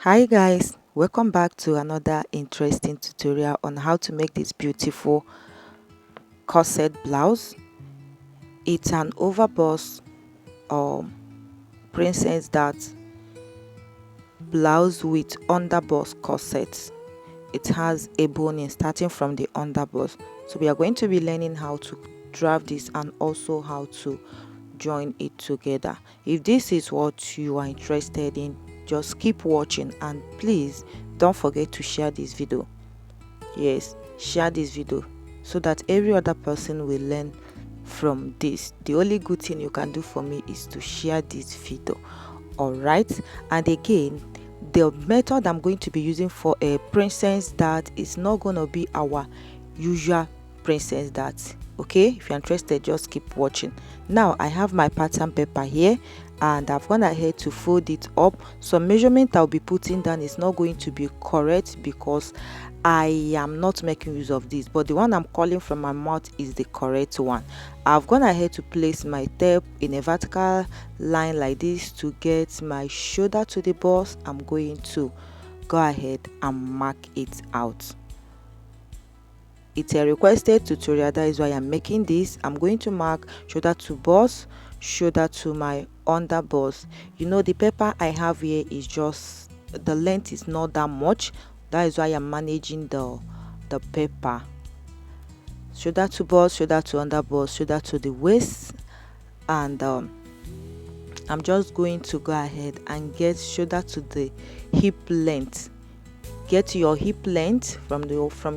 Hi guys, welcome back to another interesting tutorial on how to make this beautiful corset blouse. It's an overbust um princess that blouse with underbust corset. It has a boning starting from the underbust, so we are going to be learning how to draft this and also how to join it together. If this is what you are interested in, just keep watching and please don't forget to share this video. Yes, share this video so that every other person will learn from this. The only good thing you can do for me is to share this video. All right, and again, the method I'm going to be using for a princess that is not going to be our usual princess that. Okay, if you're interested, just keep watching. Now I have my pattern paper here and I've gone ahead to fold it up. Some measurement I'll be putting down is not going to be correct because I am not making use of this, but the one I'm calling from my mouth is the correct one. I've gone ahead to place my tape in a vertical line like this to get my shoulder to the bust. I'm going to go ahead and mark it out. It's a requested tutorial, that is why I'm making this. I'm going to mark shoulder to bust, shoulder to my under bust. You know, the paper I have here is just, the length is not that much. That is why I'm managing the paper. Shoulder to bust, shoulder to under bust, shoulder to the waist, and I'm just going to go ahead and get shoulder to the hip length. Get your hip length from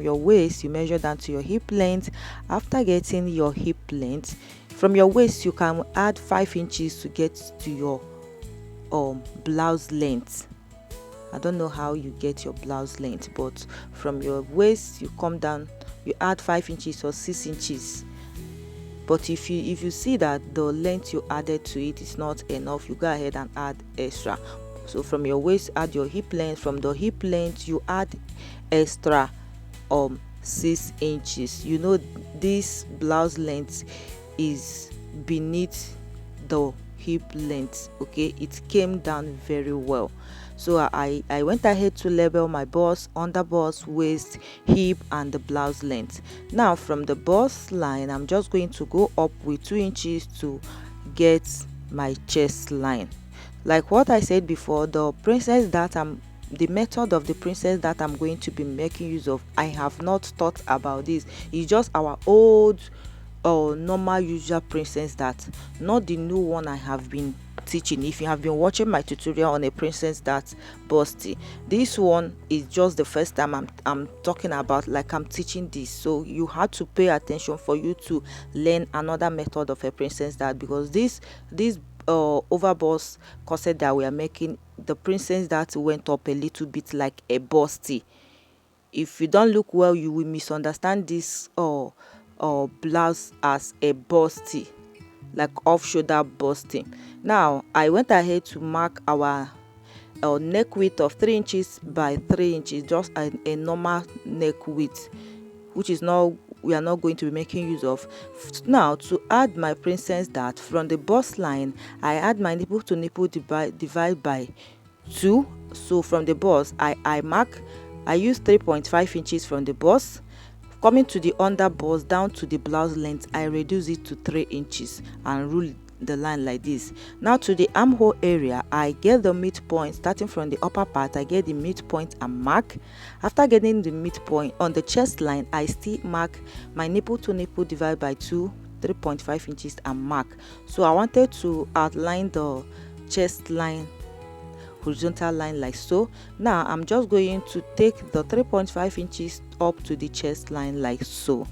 your waist. You measure down to your hip length. After getting your hip length from your waist, you can add 5 inches to get to your blouse length. I don't know how you get your blouse length, but from your waist you come down, you add 5 inches or 6 inches. But if you see that the length you added to it is not enough, you go ahead and add extra. So from your waist, add your hip length. From the hip length, you add extra 6 inches. You know, this blouse length is beneath the hip length. Okay, it came down very well. So I went ahead to label my bust, under bust, waist, hip, and the blouse length. Now from the bust line, I'm just going to go up with 2 inches to get my chest line. Like what I said before, the method of the princess that I'm going to be making use of, I have not thought about this. It's just our old or normal usual princess that, not the new one I have been teaching. If you have been watching my tutorial on a princess that busty, this one is just the first time I'm talking about, like I'm teaching this, so you had to pay attention for you to learn another method of a princess that, because this overbust corset that we are making, the princess that went up a little bit like a busty. If you don't look well, you will misunderstand this blouse as a busty, like off shoulder busting. Now I went ahead to mark our neck width of 3 inches by 3 inches, just a normal neck width, which is not, we are not going to be making use of. Now to add my princess dart, from the bust line I add my nipple to nipple divide by 2. So from the bust I use 3.5 inches from the bust. Coming to the under bust down to the blouse length, I reduce it to 3 inches and rule the line like this. Now to the armhole area, I get the midpoint. Starting from the upper part, I get the midpoint and mark. After getting the midpoint on the chest line, I still mark my nipple to nipple divide by 2, 3.5 inches and mark. So I wanted to outline the chest line, horizontal line like so. Now I'm just going to take the 3.5 inches up to the chest line like so.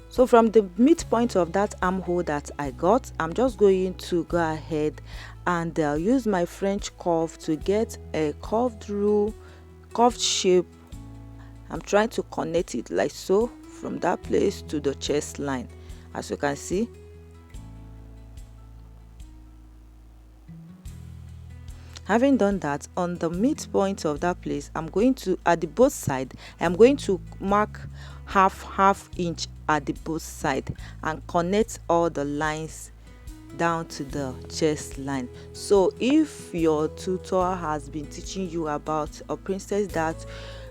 So from the midpoint of that armhole that I got, I'm just going to go ahead and use my French curve to get a curved shape. I'm trying to connect it like so from that place to the chest line, as you can see. Having done that, on the midpoint of that place, I'm going to, at the both side, I'm going to mark half inch at the both side and connect all the lines down to the chest line. So if your tutor has been teaching you about a princess that,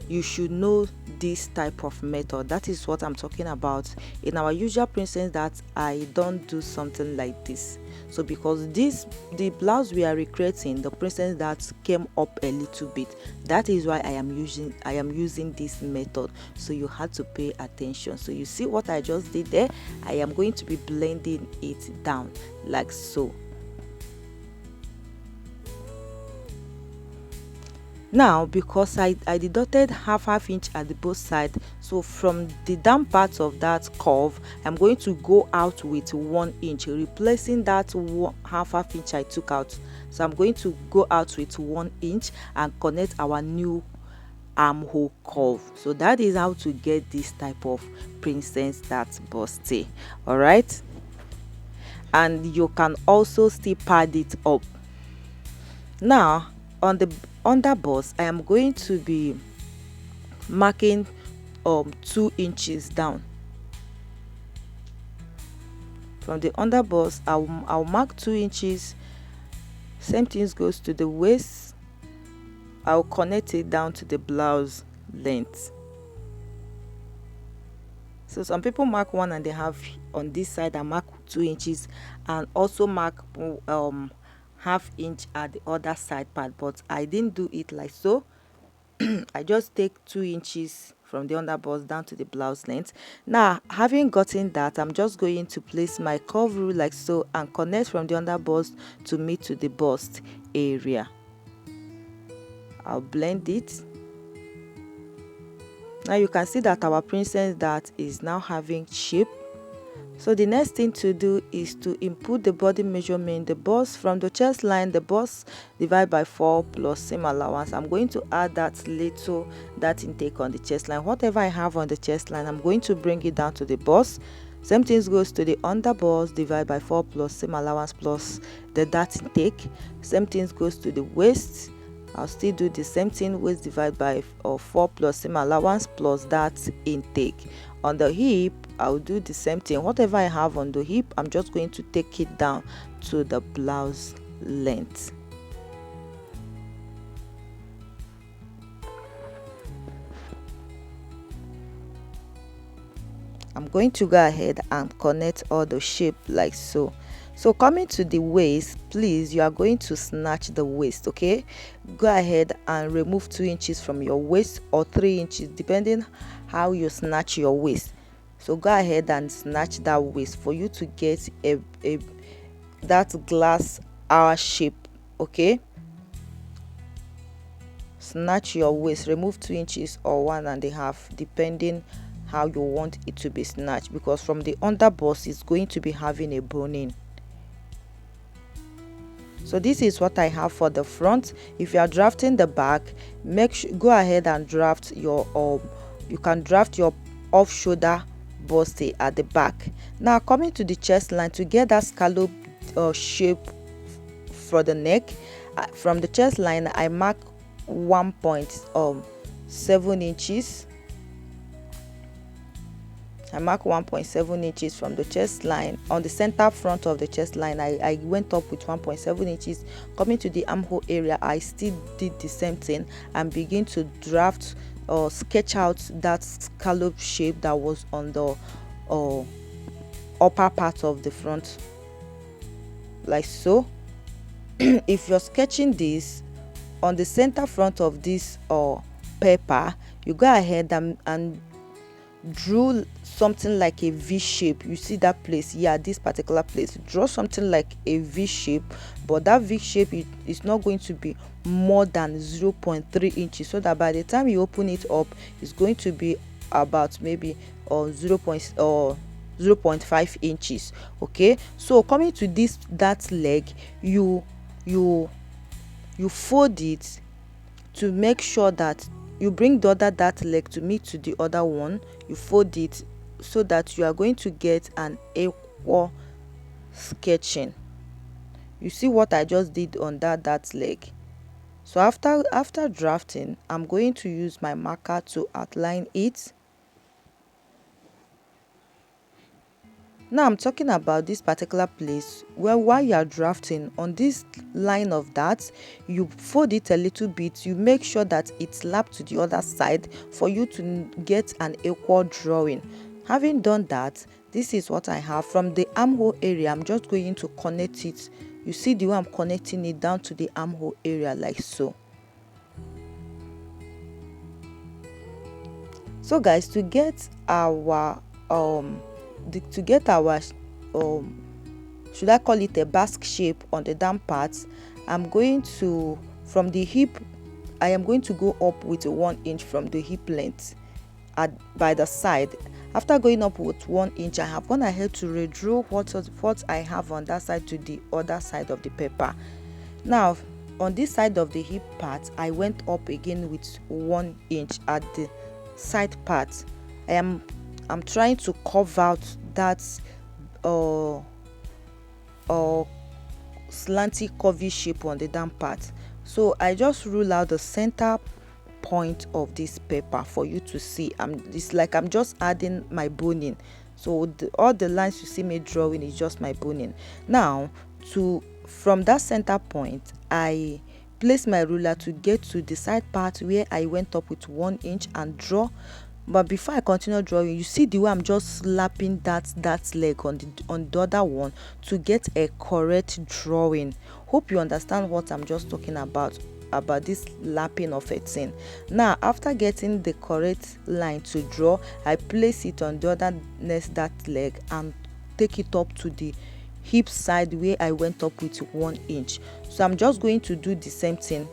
you should know this type of method. That is what I'm talking about. In our usual princess that, I don't do something like this. So because the blouse we are recreating, the princess that came up a little bit, that is why I am using this method. So you had to pay attention. So you see what I just did there? I am going to be blending it down like so. Now because I deducted half inch at the both side, so from the down part of that curve, I'm going to go out with 1 inch, replacing that half inch I took out. So I'm going to go out with 1 inch and connect our new armhole curve. So that is how to get this type of princess that buste. All right, and you can also still pad it up. Now on the under bust, I am going to be marking 2 inches down. From the under bust, I'll mark 2 inches. Same thing goes to the waist. I'll connect it down to the blouse length. So some people mark 1.5 on this side and mark 2 inches, and also mark half inch at the other side part, but I didn't do it like so. I just take 2 inches from the under bust down to the blouse length. Now having gotten that, I'm just going to place my curve rule like so and connect from the under bust to meet to the bust area. I'll blend it. Now you can see that our princess that is now having shape. So the next thing to do is to input the body measurement, the bust from the chest line, the bust divide by 4 plus seam allowance. I'm going to add that intake on the chest line. Whatever I have on the chest line, I'm going to bring it down to the bust. Same thing goes to the under bust, divide by 4 plus seam allowance plus the that intake. Same thing goes to the waist. I'll still do the same thing, waist divide by 4 plus seam allowance plus that intake. On the hip, I'll do the same thing. Whatever I have on the hip, I'm just going to take it down to the blouse length. I'm going to go ahead and connect all the shape like so. So coming to the waist, please, you are going to snatch the waist. Okay, go ahead and remove 2 inches from your waist or 3 inches depending how you snatch your waist. So go ahead and snatch that waist for you to get that glass hour shape. Okay, snatch your waist, remove 2 inches or 1.5 depending how you want it to be snatched, because from the under bust it's going to be having a boning. So this is what I have for the front. If you are drafting the back, go ahead and draft your you can draft your off shoulder buste at the back. Now coming to the chest line, to get that scallop shape for the neck, from the chest line I mark 1.7 inches. I mark 1.7 inches from the chest line. On the center front of the chest line, I went up with 1.7 inches. Coming to the armhole area, I still did the same thing and begin to draft or sketch out that scallop shape that was on the upper part of the front, like so. If you're sketching this on the center front of this paper, you go ahead and drew something like a V shape. You see that place? Yeah, this particular place. Draw something like a V shape, but that V shape is not going to be more than 0.3 inches, so that by the time you open it up, it's going to be about maybe 0.5 inches. Okay, so coming to that leg, you fold it to make sure that you bring the other that leg to meet to the other one. You fold it so that you are going to get an equal sketching. You see what I just did on that leg. So after drafting, I'm going to use my marker to outline it. Now I'm talking about this particular place where while you are drafting on this line of that, you fold it a little bit, you make sure that it's lapped to the other side for you to get an equal drawing. Having done that, this is what I have. From the armhole area, I'm just going to connect it. You see the way I'm connecting it down to the armhole area like so. So guys, to get our should I call it a basque shape on the down parts, I'm going to, from the hip, I am going to go up with 1 inch from the hip length by the side. After going up with 1 inch, I have gone ahead to redraw what I have on that side to the other side of the paper. Now on this side of the hip part, I went up again with 1 inch at the side part. I'm trying to curve out that slanty curvy shape on the down part. So I just rule out the center point of this paper for you to see. It's like I'm just adding my boning. So all the lines you see me drawing is just my boning. Now from that center point, I place my ruler to get to the side part where I went up with 1 inch and draw. But before I continue drawing, you see the way I'm just slapping that leg on the other one to get a correct drawing. Hope you understand what I'm just talking about this lapping of a thing. Now after getting the correct line to draw, I place it on the other next that leg and take it up to the hip side where I went up with 1 inch. So I'm just going to do the same thing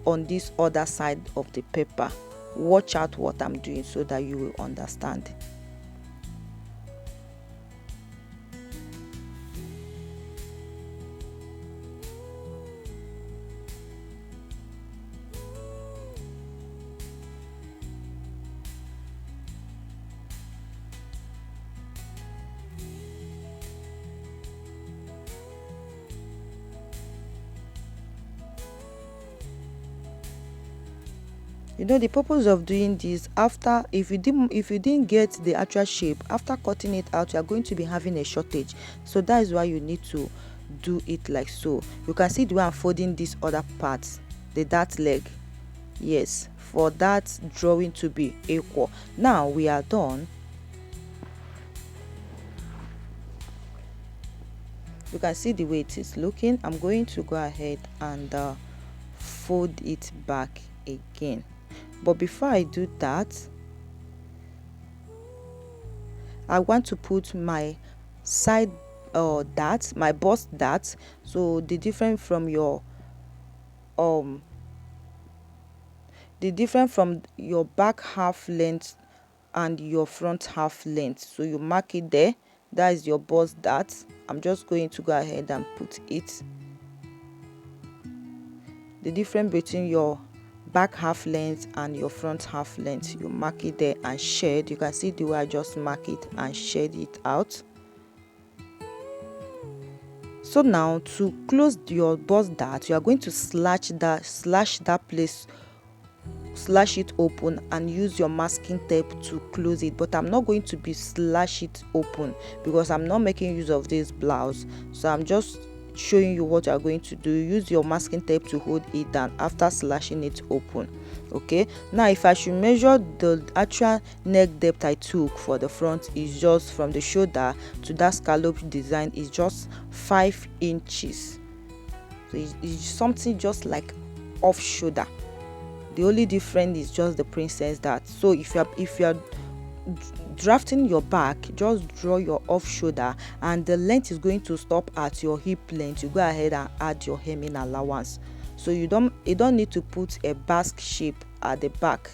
on this other side of the paper. Watch out what I'm doing so that you will understand. You know, the purpose of doing this, after if you didn't get the actual shape, after cutting it out, you are going to be having a shortage. So that is why you need to do it like so. You can see the way I'm folding this other part, the dart leg. Yes, for that drawing to be equal. Now we are done. You can see the way it is looking. I'm going to go ahead and fold it back again. But before I do that, I want to put my side dart, my bust dart. So the difference from your back half length and your front half length. So you mark it there. That is your bust dart. I'm just going to go ahead and put it. The difference between your back half length and your front half length, you mark it there and shade. You can see the way I just mark it and shade it out. So now to close your bust dart, you are going to slash that place, slash it open and use your masking tape to close it. But I'm not going to be slash it open because I'm not making use of this blouse. So I'm just showing you what you are going to do. Use your masking tape to hold it down after slashing it open. Okay, now if I should measure the actual neck depth I took for the front, is just from the shoulder to that scallop design is just 5 inches. So it's something just like off shoulder. The only difference is just the princess dart. So if you are drafting your back, just draw your off shoulder and the length is going to stop at your hip length. You go ahead and add your hemming allowance. So you don't need to put a basque shape at the back.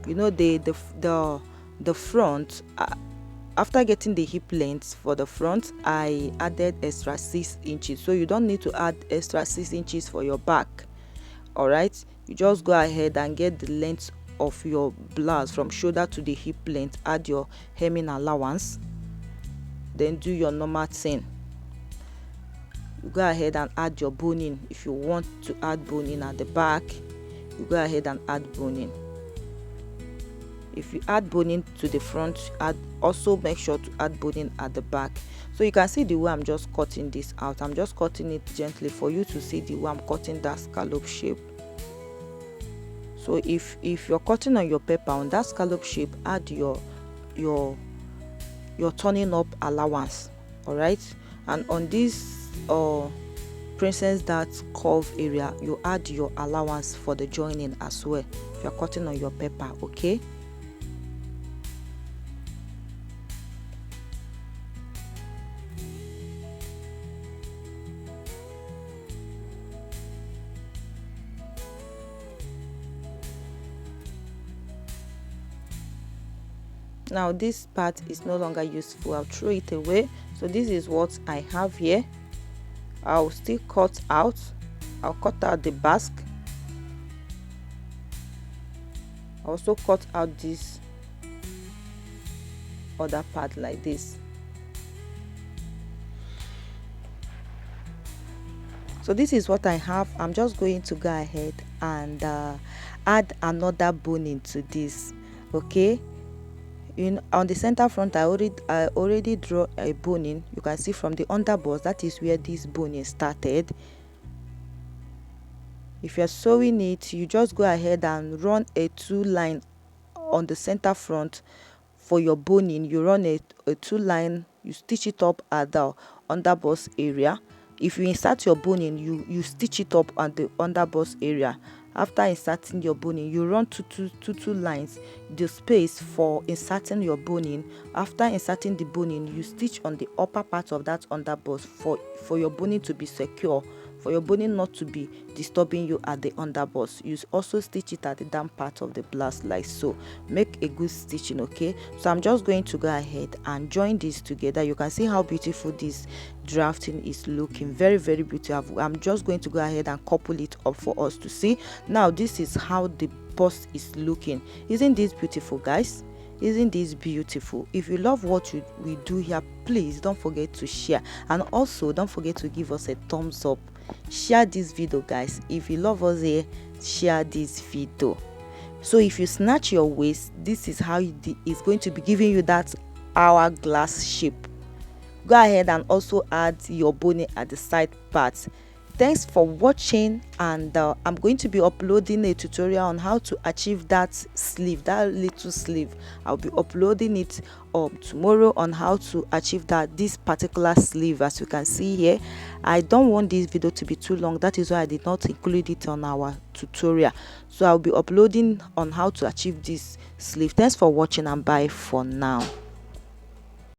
You know, the front, after getting the hip length for the front, I added extra 6 inches. So you don't need to add extra 6 inches for your back. All right, you just go ahead and get the length of your blouse from shoulder to the hip length, add your hemming allowance, then do your normal thing. You go ahead and add your boning. If you want to add boning at the back, you go ahead and add boning. If you add boning to the front, also make sure to add boning at the back. So you can see the way I'm just cutting this out. I'm just cutting it gently for you to see the way I'm cutting that scallop shape. So if you're cutting on your pepper on that scallop shape, add your turning up allowance. All right, and on this princess dart curve area, you add your allowance for the joining as well if you're cutting on your pepper. Okay, now this part is no longer useful. I'll throw it away. So this is what I have here. I'll still cut out. I'll cut out the basque. I'll also cut out this other part like this. So this is what I have. I'm just going to go ahead and add another boning to this. Okay, on the center front, I already draw a boning. You can see from the underbust, that is where this boning started. If you're sewing it, you just go ahead and run a 2 line on the center front for your boning. You run a 2 line, you stitch it up at the underbust area. If you insert your boning, you stitch it up at the underbust area. After inserting your boning, you run two lines, the space for inserting your boning. After inserting the boning, you stitch on the upper part of that underbust for your boning to be secure, for your boning not to be disturbing you at the underbust. You also stitch it at the down part of the blouse like so. Make a good stitching. Okay, so I'm just going to go ahead and join this together. You can see how beautiful this drafting is looking. Very, very beautiful. I'm just going to go ahead and couple it up for us to see. Now this is how the bust is looking. Isn't this beautiful, guys? Isn't this beautiful? If you love what we do here, please don't forget to share, and also don't forget to give us a thumbs up. Share this video, guys. If you love us here, share this video. So if you snatch your waist, this is how it's going to be giving you that hourglass shape. Go ahead and also add your boning at the side parts. Thanks for watching, and I'm going to be uploading a tutorial on how to achieve that sleeve, that little sleeve. I'll be uploading it tomorrow on how to achieve this particular sleeve. As you can see here, I don't want this video to be too long. That is why I did not include it on our tutorial. So I'll be uploading on how to achieve this sleeve. Thanks for watching, and bye for now.